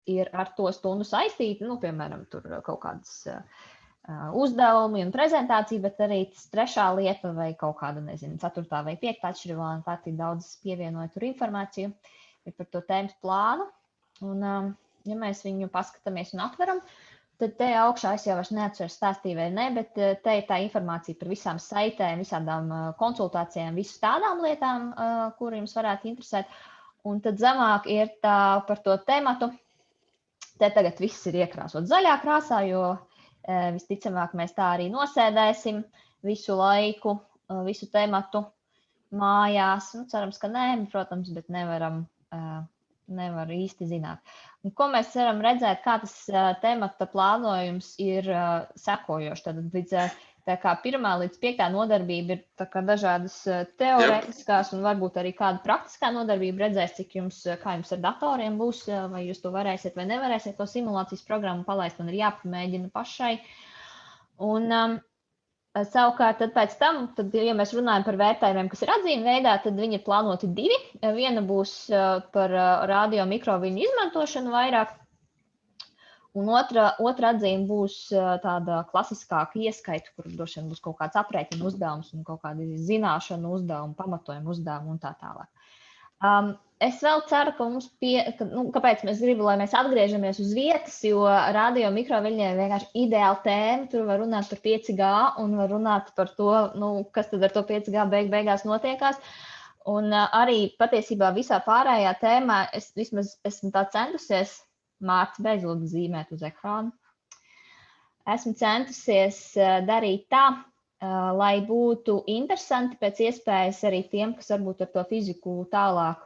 ir ar to stundu saistīti, piemēram, tur kaut kādas uzdevumi un prezentācija, bet arī trešā lieta vai kaut kāda, ceturtā vai piektā atšķirībā, un tā tik daudz pievienoja tur informāciju ir par to tēmas plānu. Un, ja mēs viņu paskatāmies un aptveram, tad te augšā es jau vairs neatceros stāstīju vai ne, bet te ir tā informācija par visām saitēm, visādām konsultācijām, visu tādām lietām, kur jums varētu interesēt. Un tad zemāk ir tā par to tematu. Te tagad viss ir iekrāsot zaļā krāsā, jo visticamāk mēs tā arī nosēdēsim visu laiku, visu tematu mājās. Cerams, ka nē, protams, bet nevar īsti zināt. Un ko mēs varam redzēt, kā tas temata plānojums ir sekojošs. Tad tā kā 1. līdz 5. nodarbība ir tā kā dažādas teorētiskās un varbūt arī kāda praktiskā nodarbība redzēs, kā jums ar datoriem būs, vai jūs to varēsiet vai nevarēsiet to simulācijas programmu palaist, un ir jāpamēģina pašai. Un savukārt, tad pēc tam, ja mēs runājam par vērtējumiem, kas ir atzīme veidā, tad viņi ir plānoti 2. Viena būs par radio mikroviļņu izmantošanu vairāk, un otra atzīme būs tāda klasiskāka ieskaita, kur droši vien būs kaut kāds aprēķinu uzdevums un kaut kādi zināšanu uzdevumi, pamatojumu uzdevumi un tā tālāk. Es vēl ceru, ka mums kāpēc mēs gribam, lai mēs atgriežamies uz vietas, jo radio mikroviļņai vienkārši ideāla tēma, tur var runāt par 5G un var runāt par to, kas tad ar to 5G beigās notiekās. Un arī patiesībā visā pārējā tēmā es vismaz esmu tā centusies, Mārts beidzot zīmēt uz ekrānu, esmu centusies darīt tā, lai būtu interesanti pēc iespējas arī tiem, kas varbūt ar to fiziku tālāk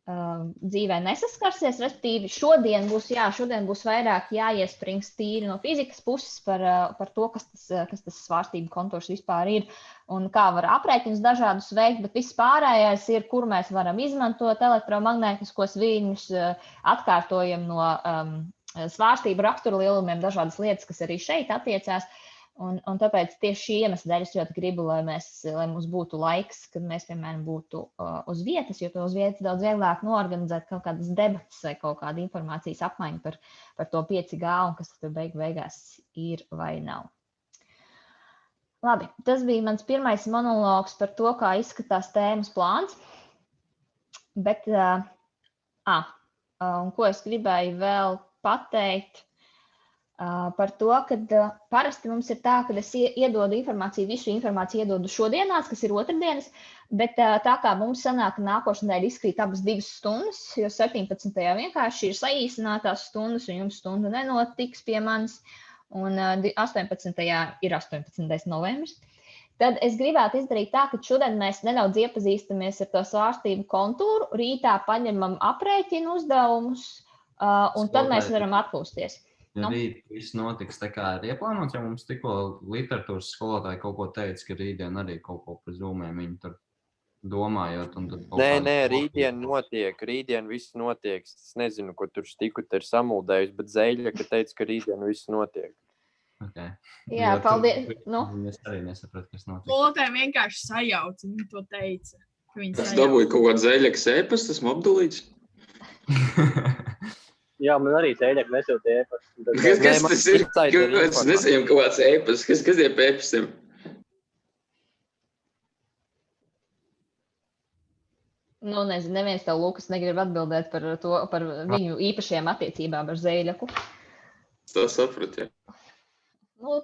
dzīvē nesaskarsies, respektīvi šodien būs vairāk jāiesprings tīri no fizikas puses par to, kas tas svārstību kontors vispār ir un kā var aprēķinus dažādus veikt, bet viss pārējais ir, kur mēs varam izmantot elektromagnētiskos viļņus, atkārtojam no svārstību raktura lielumiem dažādas lietas, kas arī šeit attiecās. Un tāpēc tieši šī iemesla dēļ es ļoti gribu, lai mums būtu laiks, kad mēs, piemēram, būtu uz vietas, jo to uz vietas daudz vieglāk noorganizēt kaut kādas debatas vai kaut kāda informācijas apmaiņa par to 5G un kas tur beigās ir vai nav. Labi, tas bija mans pirmais monologs par to, kā izskatās tēmas plāns. Bet, un ko es gribēju vēl pateikt? Par to, ka parasti mums ir tā, ka es iedodu informāciju, visu informāciju iedodu šodienās, kas ir otrdienas, bet tā kā mums sanāk, ka nākošā nedēļa izkrīt abas 2 stundas, jo 17. vienkārši ir saīsinātās stundas, un jums stunda nenotiks pie manis, un 18. ir 18. novembris. Tad es gribētu izdarīt tā, ka šodien mēs nedaudz iepazīstamies ar to svārstību kontūru, rītā paņemam aprēķinu uzdevumus, un tad mēs varam atpūsties. Ja rīt viss notiks tā kā ir ieplānots, ja mums tikko literatūras skolotāji kaut ko teica, ka rītdien arī kaut ko par zūmiem viņi tur domājot. Un tad Nē, rītdien notiek, rītdien viss notiek. Es nezinu, ko tur Stiku te ir samuldējusi, bet Zeļa, ka teica, ka rītdien viss notiek. Okay. Jā, paldies. Es arī nesapratu, kas notiek. Skolotāji vienkārši sajauca, viņi to teica. Es dabūju kaut kādu Zeļakas ēpastu, esmu apdulīts. Jā, man arī Zeļaka nesūta ēpastu. Kas tas ir? Es nesaņemu kaut kāds ēpasts. Kas ir pie ēpastiem? Nezinu, neviens tev, Lukas, negrib atbildēt par viņu īpašajām attiecībām ar Zeļaku. Tā sapratu, jā.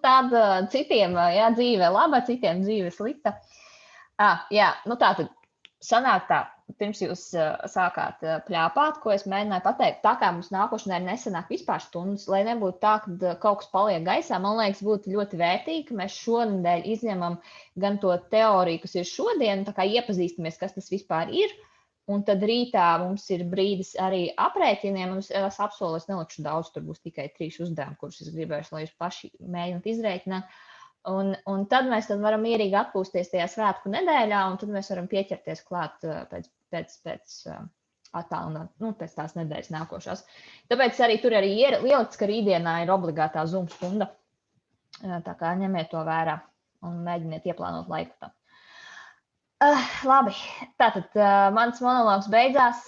Tāda citiem, dzīve laba, citiem dzīve slikta. Tātad sanāk tā, pirms jūs sākāt pļāpāt, ko es mēģināju pateikt, tā kā mums nākošanai nesanāk vispār stundas, lai nebūtu tā, ka kaut kas paliek gaisā, man liekas, būtu ļoti vērtīgi, ka mēs šonedēļ izņemam gan to teoriju, kas ir šodien, tā kā iepazīstamies, kas tas vispār ir, un tad rītā mums ir brīdis arī aprēķiniem, un es apsolu, es nelikšu daudz, tur būs tikai 3 uzdevumi, kurus es gribēšu, lai jūs paši mēģināt izrēķināt. Un tad mēs varam mierīgi atpūsties tajā svētku nedēļā, un tad mēs varam pieķerties klāt pēc tās nedēļas nākošās. Tāpēc arī tur arī ir ielikts, ka rītdienā ir obligātā Zoom stunda. Tā kā ņemiet to vērā un mēģiniet ieplānot laiku tam. Labi, tātad mans monologs beidzās.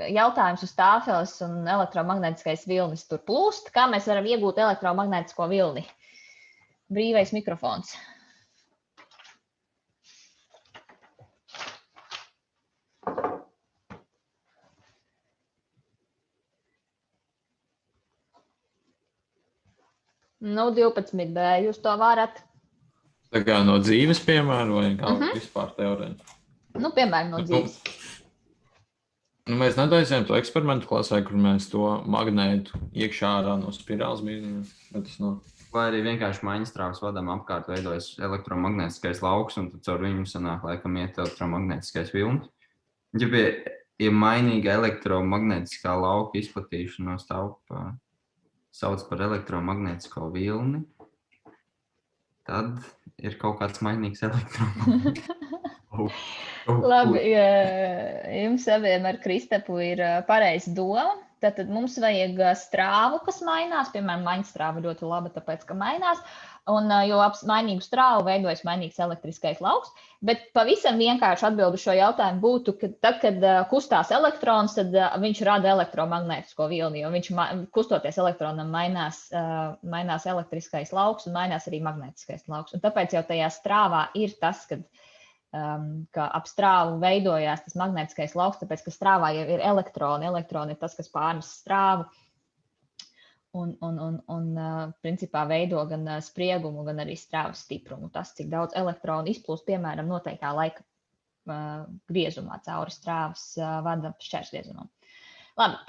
jautājums uz tāfeles un elektromagnētiskais vilnis tur plūst. Kā mēs varam iegūt elektromagnētisko vilni? Brīvais mikrofons. Nu, 12B, jūs to varat. Tā kā no dzīves, piemēram, vai kā vispār teorētiski? Nu, piemēram, no dzīves. Mēs netaisījām to eksperimentu klasē, kur mēs to magnētu iekšā ārā no spirāls bīdījām. Vai arī vienkārši maiņstrāvas vadām apkārt veidojas elektromagnētiskais lauks, un tad caur viņu sanāk laikam iet elektromagnētiskais vilnis. Ja mainīga elektromagnētiskā lauka izplatīšanos sauc par elektromagnētisko vilni, tad ir kaut kāds mainīgs elektromagnētiskais. Labi, jums abiem ar Kristapu ir pareiza doma. Tātad mums vajag strāvu, kas mainās. Piemēram, maiņstrāva ļoti laba, tāpēc, ka mainās. Un, jo ap mainīgu strāvu veidojas mainīgs elektriskais lauks. Bet pavisam vienkārši atbildu šo jautājumu būtu, ka tad, kad kustās elektrons, tad viņš rada elektromagnētisko vilni, jo viņš kustoties elektronam mainās elektriskais lauks un mainās arī magnētiskais lauks. Un tāpēc jau tajā strāvā ir tas, ka ap strāvu veidojās tas magnētiskais lauks, tāpēc, ka strāvā jau ir elektroni. Elektroni ir tas, kas pārnes strāvu un principā veido gan spriegumu, gan arī strāvas stiprumu. Tas, cik daudz elektronu izplūst, piemēram, noteiktā laika griezumā cauri strāvas vada šķērsgriezumam. Labi,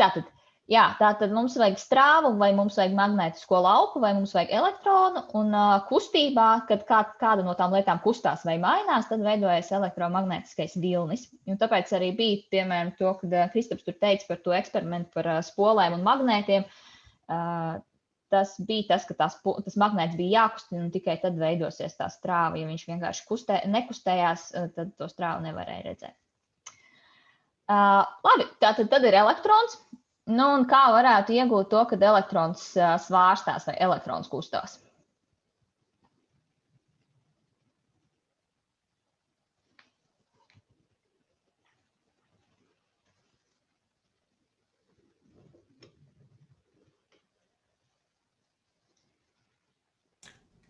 tātad mums vajag strāvu, vai mums vajag magnētisko lauku, vai mums vajag elektronu, un kustībā, kad kāda no tām lietām kustās vai mainās, tad veidojas elektromagnētiskais vilnis. Un tāpēc arī bija, piemēram, to, kad Kristaps tur teica par to eksperimentu par spolēm un magnētiem, tas bija tas, ka tas magnēts bija jākustina, un tikai tad veidosies tā strāva. Ja viņš vienkārši nekustējās, tad to strāvu nevarēja redzēt. Labi, tad ir elektrons. Nu, un kā varētu iegūt to, kad elektrons svārstās vai elektrons kustās?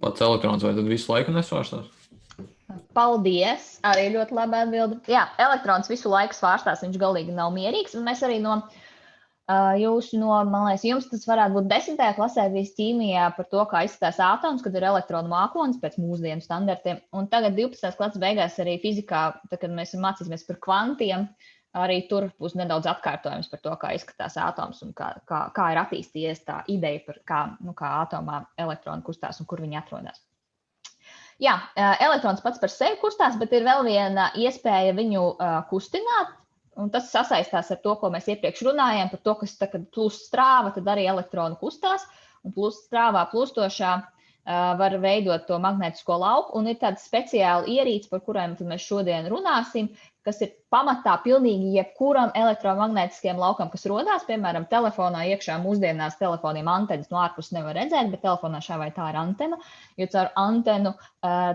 Pats elektrons vai tad visu laiku nesvārstās? Paldies! Arī ļoti laba atbilde. Jā, elektrons visu laiku svārstās, viņš galīgi nav mierīgs, un mēs arī man liekas, jums tas varētu būt 10. klasē bijis ķīmijā par to, kā izskatās ātoms, kad ir elektronu mākonis pēc mūsdienu standartiem. Un tagad 12. klases beigās arī fizikā, kad mēs mācīsimies par kvantiem, arī tur būs nedaudz atkārtojums par to, kā izskatās ātoms un kā ir attīstījies tā ideja par kā atomā elektroni kustās un kur viņi atrodas. Jā, elektrons pats par sevi kustās, bet ir vēl viena iespēja viņu kustināt. Un tas sasaistās ar to, ko mēs iepriekš runājām, par to, ka kad plūst strāva, tad arī elektroni kustās, un strāvā plūstošā var veidot to magnētisko lauku, un ir tāda speciāla ierīce, par kurām mēs šodien runāsim, kas ir pamatā pilnīgi jebkuram elektromagnētiskajam laukam, kas rodās, piemēram, telefonā iekšā mūsdienās telefoniem antenas no ārpus nevar redzēt, bet telefonā šā vai tā ir antena, jo caur antenu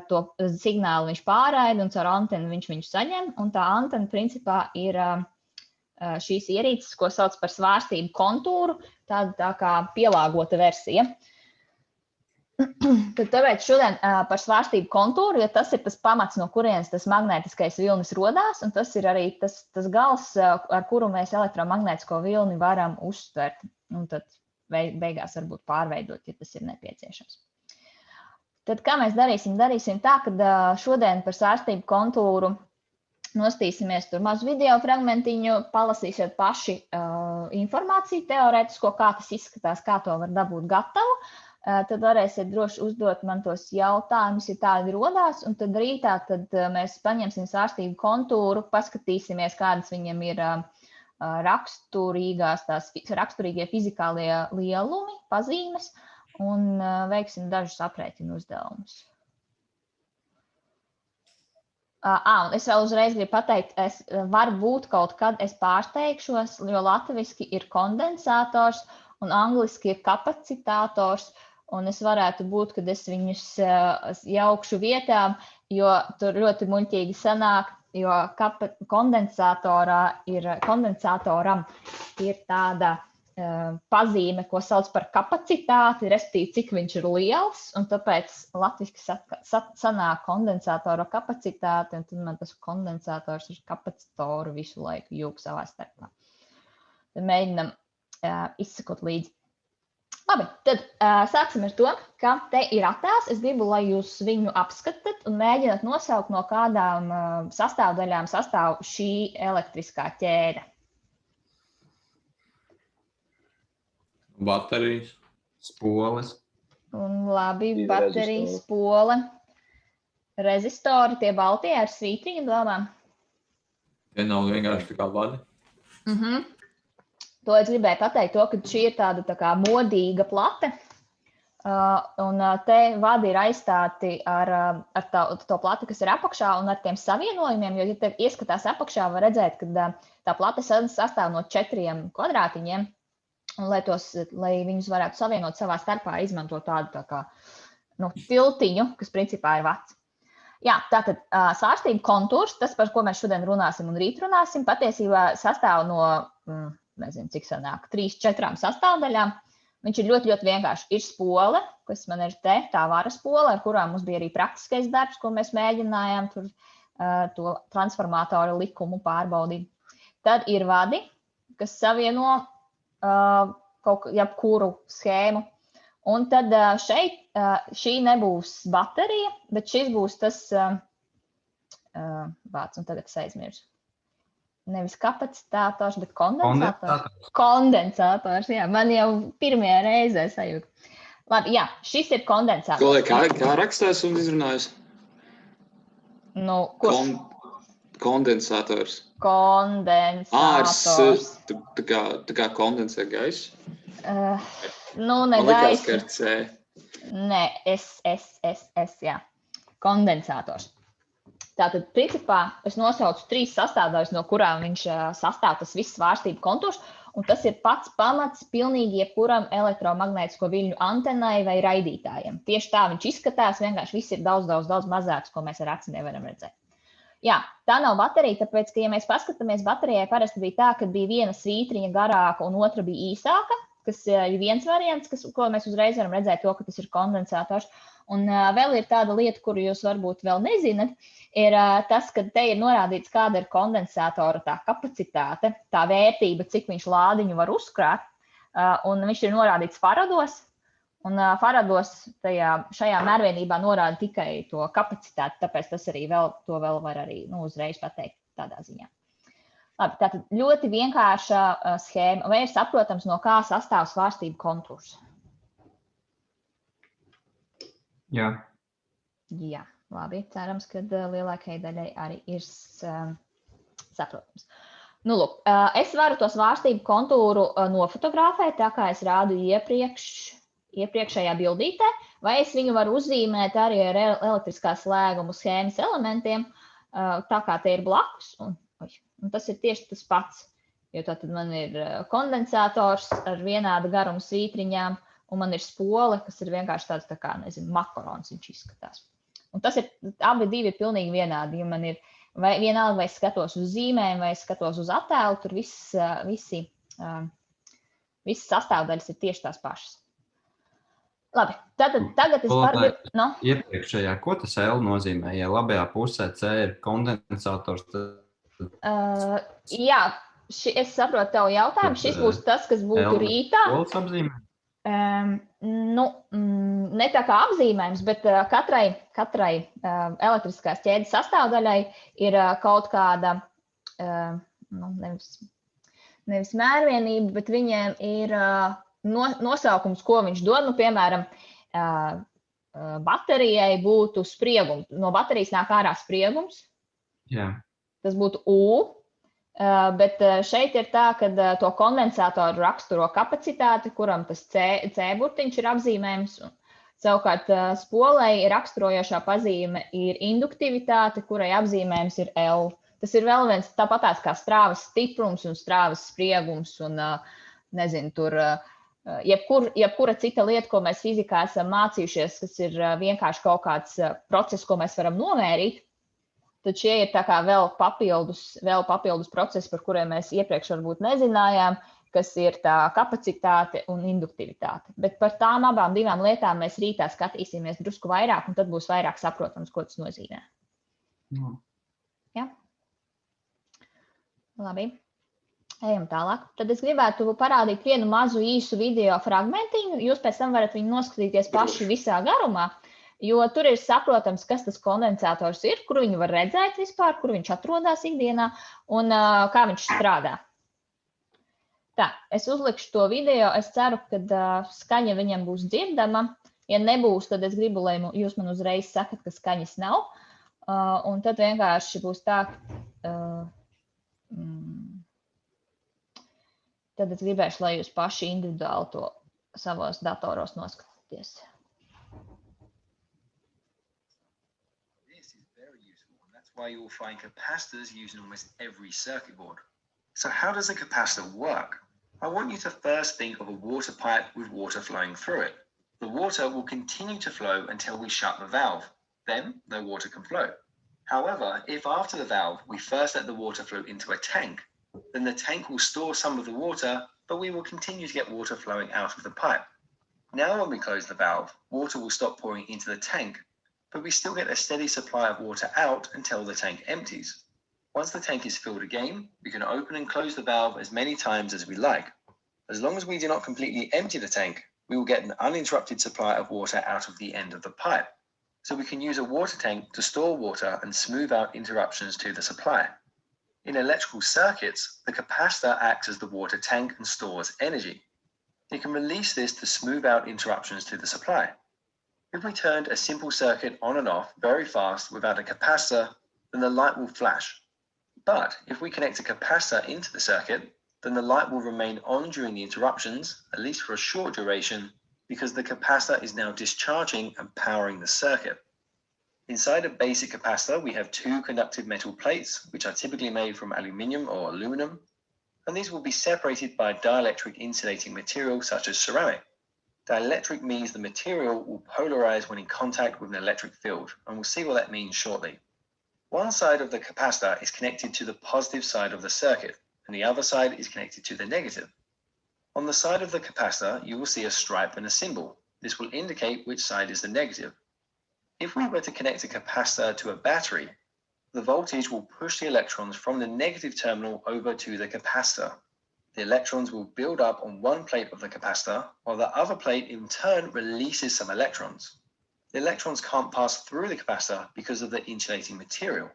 to signālu viņš pārraida, un caur antenu viņš viņu saņem, un tā antena principā ir šīs ierīces, ko sauc par svārstību kontūru, tā kā pielāgota versija. Tad tāpēc šodien par svārstību kontūru, jo tas ir tas pamats, no kurienes tas magnētiskais vilnis rodās, un tas ir arī tas gals, ar kuru mēs elektromagnētisko vilni varam uztvert, un tad beigās varbūt pārveidot, ja tas ir nepieciešams. Tad kā mēs darīsim? Darīsim tā, ka šodien par svārstību kontūru nostīsimies tur mazu video fragmentiņu, palasīsiet paši informāciju teorētisko, kā tas izskatās, kā to var dabūt gatavu. Tad varēsiet droši uzdot man tos jautājumus, ja tādi rodās, un tad rītā mēs paņemsim svārstību kontūru, paskatīsimies, kādas viņam ir raksturīgie fizikālie lielumi, pazīmes, un veiksim dažus aprēķinu uzdevumus. Un es vēl uzreiz gribu pateikt, varbūt kaut kad es pārsteigšos, jo latviski ir kondensators un angliski ir kapacitātors, un es varētu būt, kad es viņus jaukšu vietām, jo tur ļoti muļķīgi sanāk, jo kondensatoram ir tāda pazīme, ko sauc par kapacitāti, respektīvi, cik viņš ir liels, un tāpēc latviski sanāk kondensatora kapacitāte, un tad man tas kondensators ir kapacitoru visu laiku jūg savā starpā. Tad mēģinam izsakot līdzi. Labi, tad sāksim ar to, ka te ir attēls. Es gribu, lai jūs viņu apskatat un mēģināt nosaukt, no kādām sastāvdaļām sastāv šī elektriskā ķēde. Baterijas. Spoles. Un labi, baterijas, spole, rezistori, tie baltie ar svītriņu domām. Tie nav vienkārši tā kā vadi. To es gribēju pateikt, ka šī ir tāda tā kā modīga plate, un te vadi ir aizstāti ar to plati, kas ir apakšā, un ar tiem savienojumiem, jo, ja te ieskatās apakšā, var redzēt, ka tā plate sastāv no 4 kvadrātiņiem, un lai viņus varētu savienot savā starpā, izmanto tādu tā kā tiltiņu, kas principā ir vats. Jā, tātad svārstību kontūrs, tas, par ko mēs šodien runāsim un rīt runāsim, patiesībā sastāv no, nezinu, cik sanāk, 3-4 sastāvdaļām. Viņš ir ļoti, ļoti vienkārši. Ir spole, kas man ir te, tā vara spole, ar kurām mums bija arī praktiskais darbs, ko mēs mēģinājām tur to transformātoru likumu pārbaudīt. Tad ir vadi, kas savieno jebkuru schēmu. Un tad šeit šī nebūs baterija, bet šis būs tas vārds, un tagad es aizmirsu. Nevis kapacitātors, bet kondensators. Kondensators, jā. Man jau pirmajā reizē sajūta. Labi, jā, šis ir kondensators. Kā rakstās un izrunājas? Nu, kurš? Kondensators. Kondensators. Tā kā kondensē gaisu? Nu, ne Man likās, gaisu. ka ir C. Nē, jā. Kondensators. Tātad, principā, es nosaucu 3 sastāvdaļas, no kurām viņš sastāv tas viss svārstību kontūrs, un tas ir pats pamats pilnīgi jebkuram elektromagnētisko viļņu antenai vai raidītājiem. Tieši tā viņš izskatās, vienkārši viss ir daudz mazāks, ko mēs ar aci nevaram redzēt. Jā, tā nav baterija, tāpēc, ka, ja mēs paskatāmies, baterijai parasti bija tā, ka bija viena svītriņa garāka un otra bija īsāka, kas ir viens variants, ko mēs uzreiz varam redzēt, ka tas ir kondensators. Un vēl ir tāda lieta, kuru jūs varbūt vēl nezināt, ir tas, ka te ir norādīts, kāda ir kondensatora tā kapacitāte, tā vērtība, cik viņš lādiņu var uzkrāt. Un viņš ir norādīts farados, un farados šajā mērvienībā norāda tikai to kapacitāti, tāpēc tas arī to vēl var arī uzreiz pateikt tādā ziņā. Labi, tātad ļoti vienkārša schēma, vai ir saprotams, no kā sastāv svārstību kontūrs? Jā. Jā, labi, cerams, ka lielākajai daļai arī ir saprotams. Nu, lūk, es varu to svārstību kontūru nofotografēt, tā kā es rādu iepriekšējā bildītē, vai es viņu varu uzzīmēt arī ar elektriskās slēgumu schēmas elementiem, tā kā te ir blakus, un tas ir tieši tas pats, jo tātad man ir kondensators ar vienādu garumu svītriņām, un man ir spole, kas ir vienkārši tāds, tā kā, nezinu, makarons viņš izskatās. Un tas ir, abi divi ir pilnīgi vienādi, jo man ir vienalga, vai es skatos uz zīmēm, vai es skatos uz attēlu, tur visas sastāvdaļas ir tieši tās pašas. Labi, tagad es varu... Iepriekšējā, ko tas L nozīmē? Ja labajā pusē C ir kondensators, tad... Jā, es saprotu tavu jautājumu. Šis būs tas, kas būtu rītā. Spoles apzīmē? Ne tā kā apzīmējums, bet katrai elektriskās ķēdes sastāvdaļai ir kaut kāda, nevis mērvienība, bet viņiem ir nosaukums, ko viņš dod. Nu, piemēram, baterijai būtu spriegums. No baterijas nāk ārā spriegums. Jā. Tas būtu U. Bet šeit ir tā, ka to kondensatoru raksturo kapacitāti, kuram tas C burtiņš ir apzīmējums. Savukārt spolei raksturojošā pazīme ir induktivitāte, kurai apzīmējums ir L. Tas ir vēl viens tāpatās kā strāvas stiprums un strāvas spriegums un, nezinu, tur jebkura cita lieta, ko mēs fizikā esam mācījušies, kas ir vienkārši kaut kāds process, ko mēs varam nomērīt. tad šie ir tā kā vēl papildus procesi, par kuriem mēs iepriekš varbūt nezinājām, kas ir tā kapacitāte un induktivitāte. Bet par tām abām divām lietām mēs rītā skatīsimies drusku vairāk, un tad būs vairāk saprotams, ko tas nozīmē. Ja? Labi. Ejam tālāk. Tad es gribētu parādīt vienu mazu īsu video fragmentiņu. Jūs pēc tam varat viņu noskatīties paši visā garumā, jo tur ir saprotams, kas tas kondensators ir, kur viņu var redzēt vispār, kur viņš atrodas ikdienā un kā viņš strādā. Tā, es uzlikšu to video. Es ceru, ka skaņa viņam būs dzirdama. Ja nebūs, tad es gribu, lai jūs man uzreiz sakat, ka skaņas nav. Un tad vienkārši būs tā, tad es gribēšu, lai jūs paši individuāli to savos datoros noskatīties. This is very useful, and that's why you'll find capacitors used in almost every circuit board. So how does a capacitor work? I want you to first think of a water pipe with water flowing through it. The water will continue to flow until we shut the valve. Then no water can flow. However, if after the valve we first let the water flow into a tank, then the tank will store some of the water, but we will continue to get water flowing out of the pipe. Now when we close the valve, water will stop pouring into the tank, but we still get a steady supply of water out until the tank empties. Once the tank is filled again, we can open and close the valve as many times as we like. As long as we do not completely empty the tank, we will get an uninterrupted supply of water out of the end of the pipe. So we can use a water tank to store water and smooth out interruptions to the supply. In electrical circuits, the capacitor acts as the water tank and stores energy. It can release this to smooth out interruptions to the supply. If we turned a simple circuit on and off very fast without a capacitor, then the light will flash. But if we connect a capacitor into the circuit, then the light will remain on during the interruptions, at least for a short duration, because the capacitor is now discharging and powering the circuit. Inside a basic capacitor, we have two conductive metal plates, which are typically made from aluminium or aluminum, and these will be separated by dielectric insulating material such as ceramic. Dielectric means the material will polarize when in contact with an electric field, and we'll see what that means shortly. One side of the capacitor is connected to the positive side of the circuit, and the other side is connected to the negative. On the side of the capacitor, you will see a stripe and a symbol. This will indicate which side is the negative. If we were to connect a capacitor to a battery, the voltage will push the electrons from the negative terminal over to the capacitor. The electrons will build up on one plate of the capacitor, while the other plate in turn releases some electrons. The electrons can't pass through the capacitor because of the insulating material.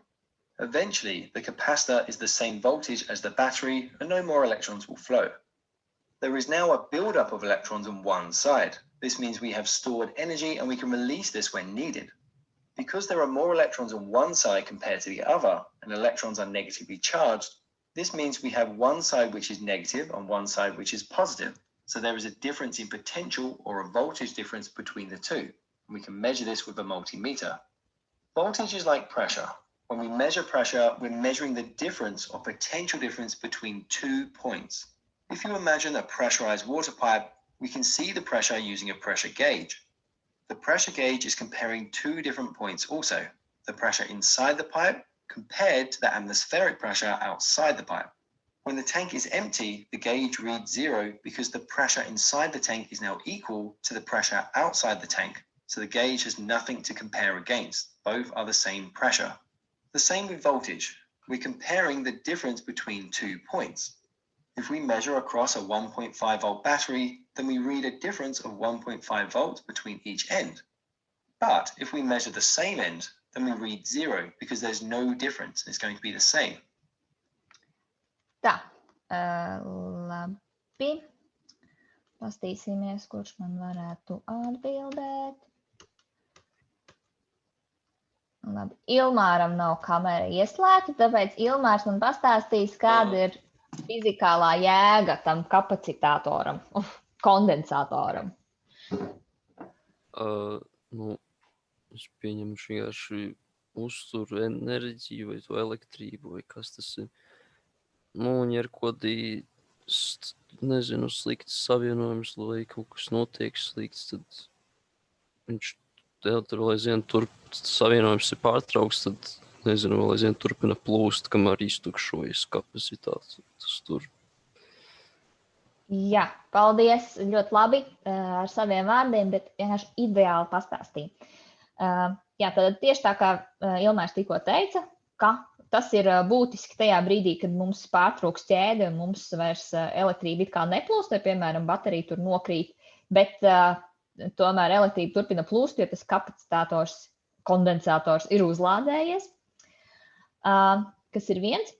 Eventually, the capacitor is the same voltage as the battery, and no more electrons will flow. There is now a buildup of electrons on one side. This means we have stored energy and we can release this when needed. Because there are more electrons on one side compared to the other, and electrons are negatively charged, this means we have one side which is negative and one side which is positive. So there is a difference in potential or a voltage difference between the two. And we can measure this with a multimeter. Voltage is like pressure. When we measure pressure, we're measuring the difference or potential difference between 2 points. If you imagine a pressurized water pipe, we can see the pressure using a pressure gauge. The pressure gauge is comparing two different points also, the pressure inside the pipe compared to the atmospheric pressure outside the pipe. When the tank is empty, the gauge reads 0 because the pressure inside the tank is now equal to the pressure outside the tank, so the gauge has nothing to compare against. Both are the same pressure. The same with voltage. We're comparing the difference between 2 points. If we measure across a 1.5 volt battery, then we read a difference of 1.5 volts between each end. But if we measure the same end, then we read 0 because there's no difference. It's going to be the same. Tā, labi. Pastīsimies, kurš man varētu atbildēt. Labi, Ilmāram nav kamera ieslēgta, tāpēc Ilmārs man pastāstīs, kāda ir fizikālā jēga tam kapacitatoram, kondensatoram. Es pieņemu vienkārši uzturu enerģiju vai to elektrību, vai kas tas ir. Un ja ir kodī, nezinu, slikts savienojums, lai kaut kas notiek slikts, tad viņš tur, lai zina, tur savienojums ir pārtraukts, tad nezinu, vēl aizvien turpina plūst, kamēr iztukšojas kapacitāte. Tas tur. Jā, paldies, ļoti labi ar saviem vārdiem, bet vienkārši ideāli pastāstīja. Jā, tad tieši tā kā Ilmārs tikko teica, ka tas ir būtiski tajā brīdī, kad mums pārtrūks ķēde un mums vairs elektrība it kā neplūst, vai, piemēram, baterija tur nokrīt, bet tomēr elektrība turpina plūst, jo tas kapacitātors, kondensators ir uzlādējies, kas ir viens.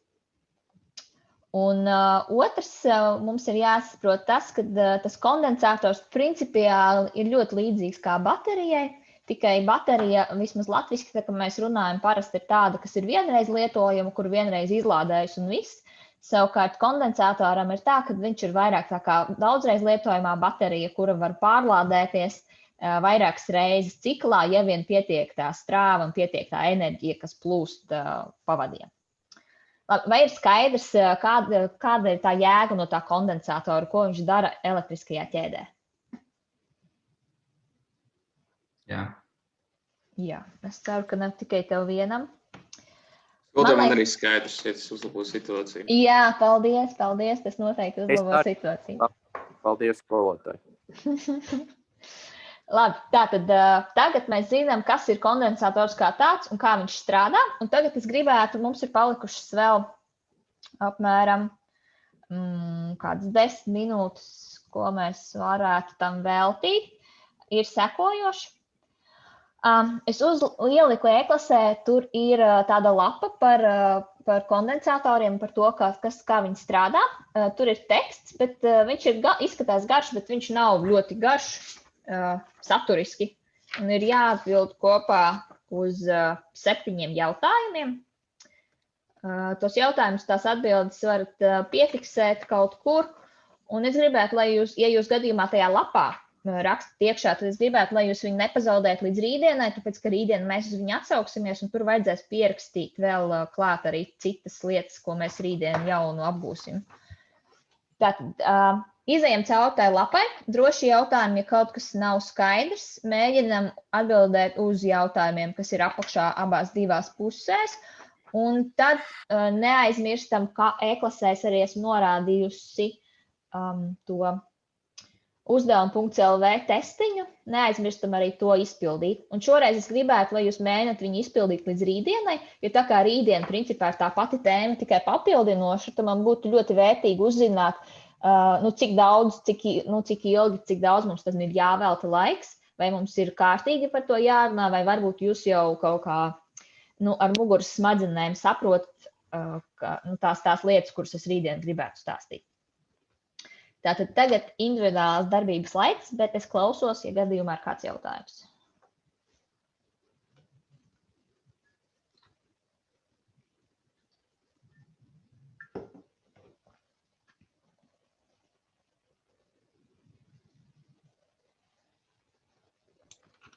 Un otrs, mums ir jāsaprot tas, ka tas kondensators principiāli ir ļoti līdzīgs kā baterijai, tikai baterija, vismaz latviski, tā kā mēs runājam, parasti ir tāda, kas ir vienreiz lietojama, kur vienreiz izlādējas un viss. Savukārt kondensatoram ir tā, ka viņš ir vairāk tā kā daudzreiz lietojamā baterija, kura var pārlādēties vairākas reizes ciklā, ja vien pietiek tā strāva un pietiek tā enerģija, kas plūst pavadiem. Vai ir skaidrs, kāda ir tā jēga no tā kondensatora, ko viņš dara elektriskajā ķēdē? Jā. Jā, es ceru, ka ne tikai tev vienam. Man arī skaidrs, ja tas uzlabo situāciju. Jā, paldies, tas noteikti uzlabo situāciju. Paldies, skolotāji. Labi, tātad tagad mēs zinām, kas ir kondensators kā tāds un kā viņš strādā. Un tagad es gribētu, mums ir palikušas vēl apmēram kādas 10 minūtes, ko mēs varētu tam veltīt, ir sekojoši. Es ieliku e-klasē, tur ir tāda lapa par kondensatoriem, par to, kā viņi strādā. Tur ir teksts, bet viņš izskatās garš, bet viņš nav ļoti garš. Saturiski, un ir jāatbild kopā uz 7 jautājumiem. Tos jautājumus, tās atbildes varat piefiksēt kaut kur, un es gribētu, lai jūs, ja jūs gadījumā tajā lapā rakstat iekšā, tad es gribētu, lai jūs viņu nepazaudētu līdz rītdienai, tāpēc, ka rītdien mēs uz viņu atsauksimies, un tur vajadzēs pierakstīt vēl klāt arī citas lietas, ko mēs rītdien jaunu apgūsim. Tātad, izejam cauri tai lapai, droši jautājumi, ja kaut kas nav skaidrs, mēģinam atbildēt uz jautājumiem, kas ir apakšā abās divās pusēs, un tad neaizmirstam, ka e-klasēs arī esmu norādījusi to uzdevumu.lv testiņu, neaizmirstam arī to izpildīt. Un šoreiz es gribētu, lai jūs mēģināt viņu izpildīt līdz rītdienai, jo tā kā rītdien principā ir tā pati tēma, tikai papildinoša, tad man būtu ļoti vērtīgi uzzināt, cik ilgi, cik daudz mums tad ir jāvelta laiks, vai mums ir kārtīgi par to jārunā, vai varbūt jūs jau kaut kā ar muguras smadzenēm saprotat tās lietas, kuras es rītdien gribētu stāstīt. Tātad tagad individuālās darbības laiks, bet es klausos, ja gadījumā ir kāds jautājums.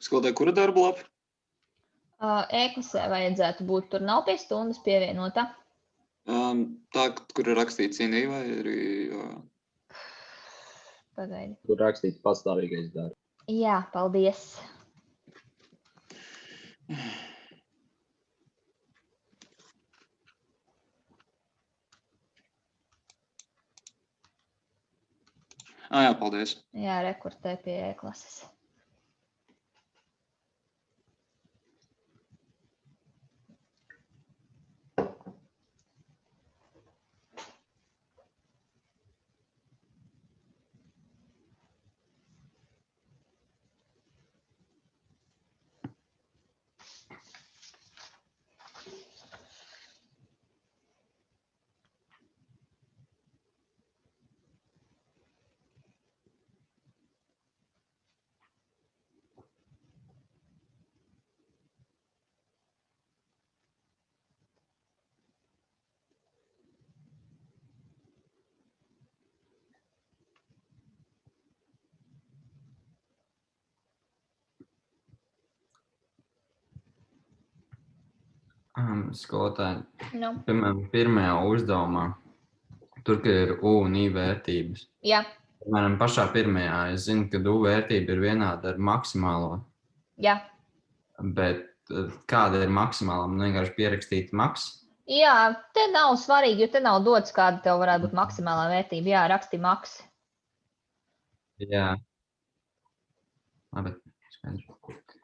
Skolotāji, kura darba lapa? E-klasē vajadzētu būt, tur nav pie stundas pievienota. Tā, kur ir rakstīts CINI vai arī... Pagaidi. Tur rakstīts pastāvīgais darbs. Jā, paldies. Jā, paldies. Jā, rekurtē pie e-klases. Skolotāji, No. piemēram, pirmajā uzdevumā, tur, ka ir U un I vērtības. Jā. Piemēram, pašā pirmajā, es zinu, ka U vērtība ir vienāda ar maksimālo. Jā. Bet kāda ir maksimālā, man vienkārši pierakstīt maks. Jā, te nav svarīgi, jo te nav dots, kāda tev varētu būt maksimālā vērtība. Jā, raksti maks. Jā. Labi, skaidrs.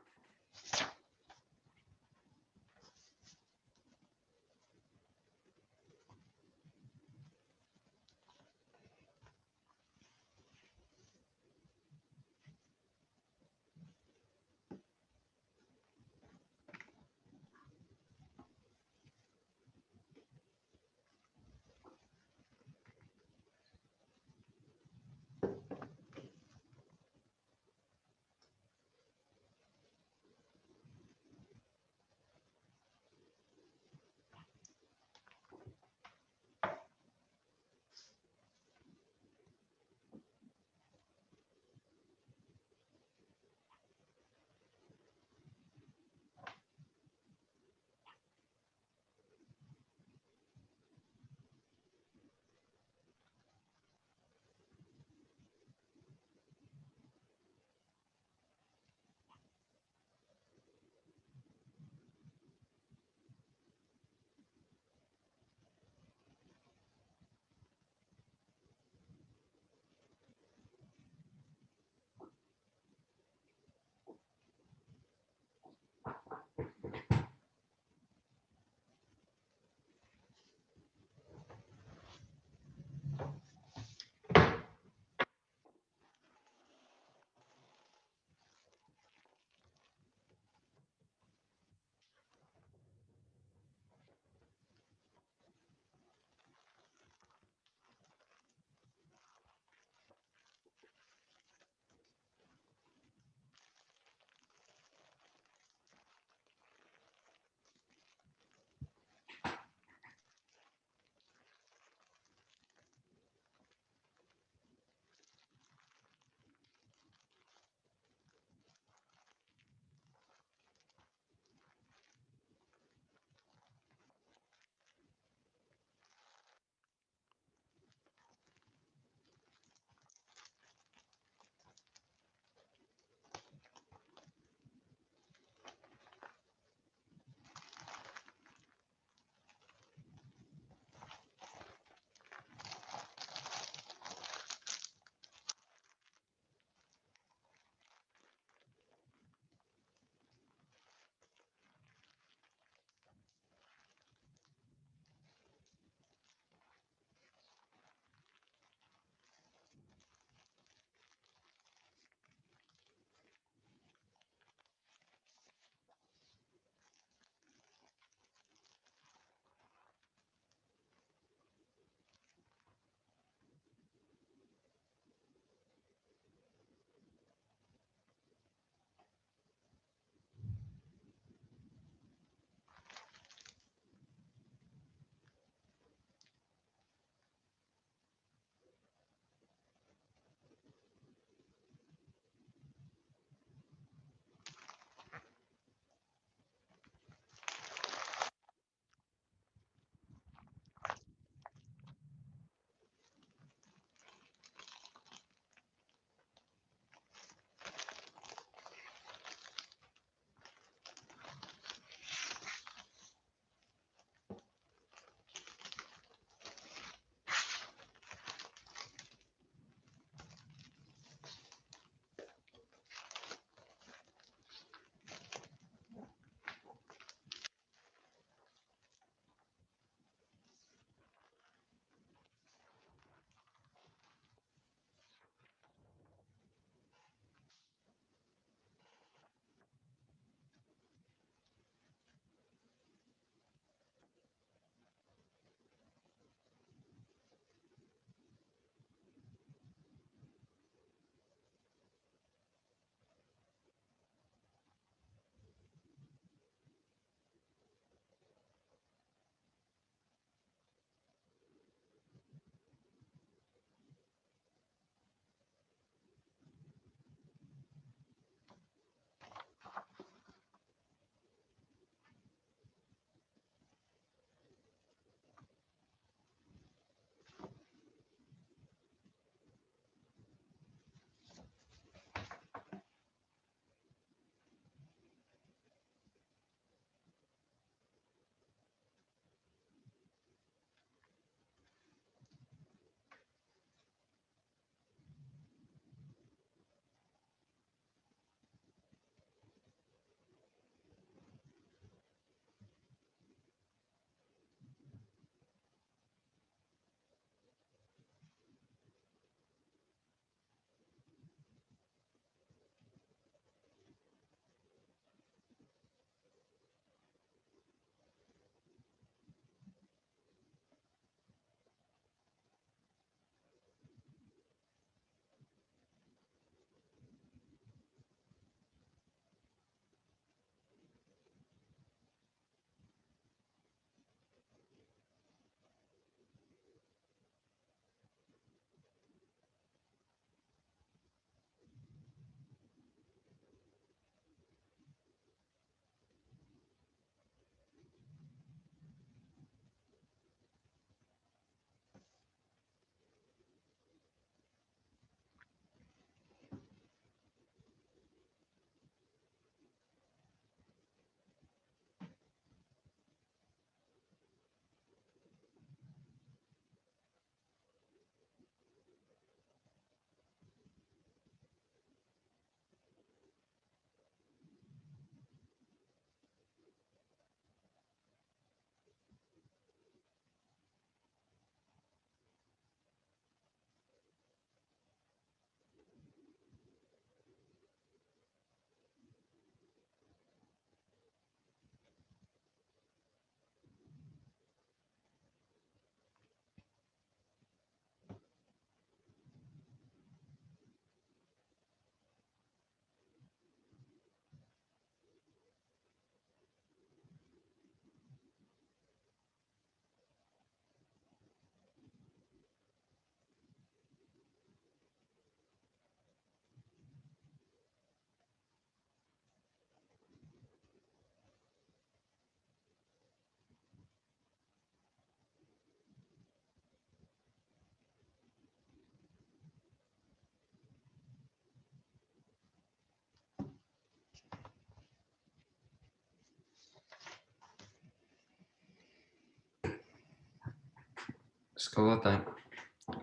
Skolotāji,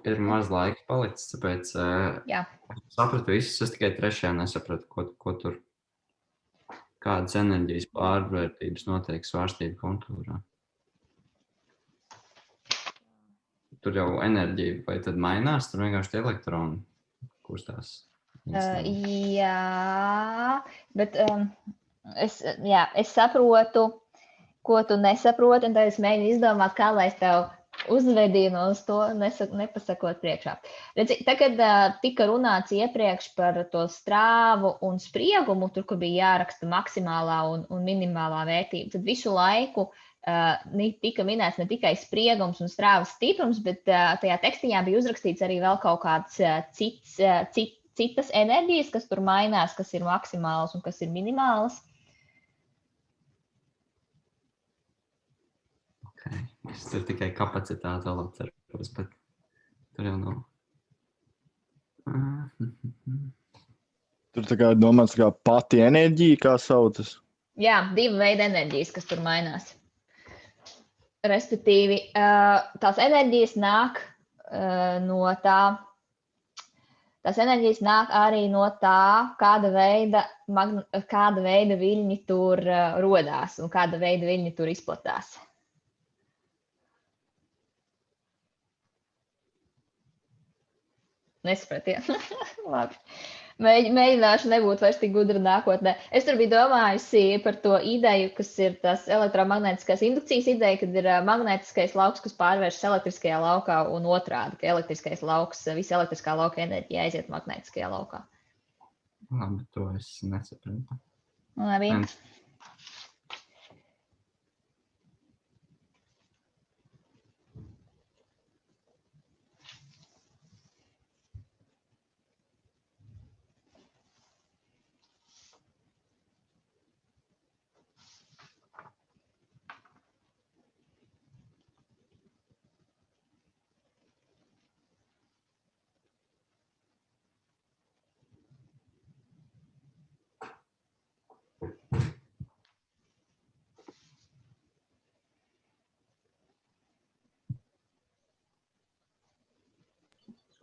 ir maz laika palicis, tāpēc Jā. sapratu visus, es tikai trešajā nesapratu, ko tur, kādas enerģijas pārvērtības notiek svārstību kontūrā. Tur jau enerģija, vai tad mainās, tur vienkārši tie elektroni kustās. Jā, bet es saprotu, ko tu nesaproti, un tad es mēģinu izdomāt, kā lai es tev uzvedīnu uz to, nepasakot priekšā. Redzi, tagad tika runāts iepriekš par to strāvu un spriegumu, tur, kur bija jāraksta maksimālā un minimālā vērtība. Tad visu laiku tika minēts ne tikai spriegums un strāvas stiprums, bet tajā tekstiņā bija uzrakstīts arī vēl kaut kāds citas enerģijas, kas tur mainās, kas ir maksimālas un kas ir minimālas. Okay. Es tur tikai kapacitāti vēl atceros, bet tur jau nav. Tur tā kā domāts kā pati enerģija, kā saucas? Jā, 2 veidi enerģijas, kas tur mainās. Respektīvi, tās enerģijas nāk no tā, tās enerģijas nāk arī no tā, kāda veida viļņi tur rodās un kāda veida viļņi tur izplatās. Nesapratiet. Labi. Mēģināšu nebūt vairs tik gudra nākotnē. Es tur biju domājusi par to ideju, kas ir tas elektromagnētiskās indukcijas ideja, kad ir magnētiskais lauks, kas pārvēršas elektriskajā laukā un otrādi, ka elektriskais lauks, visa elektriskā lauka enerģija aiziet magnētiskajā laukā. Labi, to es nesapratu. Labi.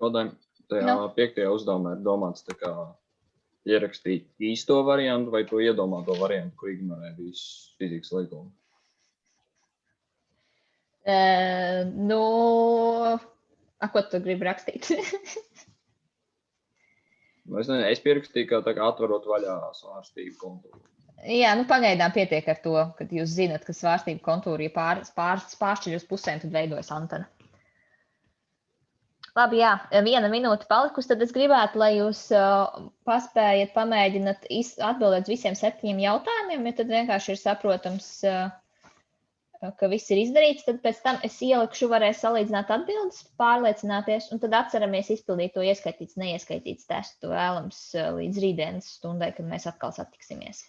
Skolotājiem tajā 5. uzdevumā ir domāts tā kā ierakstīt īsto variantu vai to iedomāto variantu, ko ignorē visus fizikas likumus? Ko tu gribi rakstīt? Es pierakstīju, kā atverot vaļā svārstību kontūru. Jā, pagaidām pietiek ar to, kad jūs zinat, ka svārstību kontūru, ja pāršķiļ uz pusēm, tad veidojas antena. Labi, jā, 1 minūte palikusi, tad es gribētu, lai jūs paspējat pamēģināt atbildēt visiem 7 jautājumiem, ja tad vienkārši ir saprotams, ka viss ir izdarīts, tad pēc tam es ielikšu, varēs salīdzināt atbildes, pārliecināties, un tad atceramies izpildīt to ieskaitīts, neieskaitīts testu vēlams līdz rītdienas stundai, kad mēs atkal satiksimies.